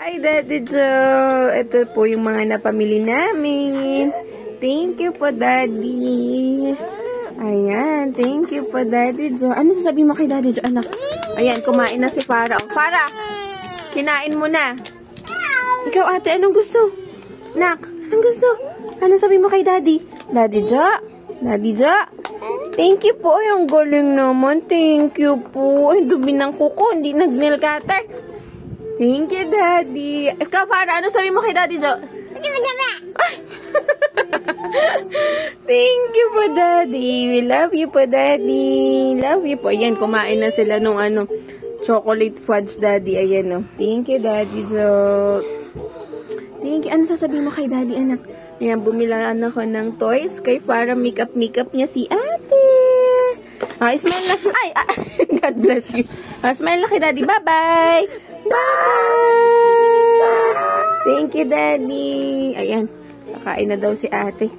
Hi, Daddy Joe! Ito po yung mga napamili namin. Thank you po, Daddy. Ayan, thank you po, Daddy Joe. Ano sasabihin mo kay Daddy Joe, anak? Ayan, kumain na si Farah. Oh, Farah, kinain mo na. Ikaw, ate, anong gusto? Nak, anong gusto? Ano sabihin mo kay Daddy? Daddy Joe? Daddy Joe? Thank you po. Yung galing naman. Thank you po. Ay, dumi ng kuko. Hindi nag-nail cutter. Thank you, Daddy. Ikaw, Farah, ano sabi mo kay Daddy Joe? Thank you po, Daddy. We love you po, Daddy. Love you po. Ayan, kumain na sila nung chocolate fudge, Daddy. Ayan, oh. Thank you, Daddy Joe. Thank you. Ano sasabihin mo kay Daddy, anak? Ayan, bumilaan ako ng toys kay Farah. Makeup niya si ate. Smile na. Ay, God bless you. Smile na kay Daddy. Bye-bye. Bye! Thank you, Daddy. Ayan, kakain na daw si ate.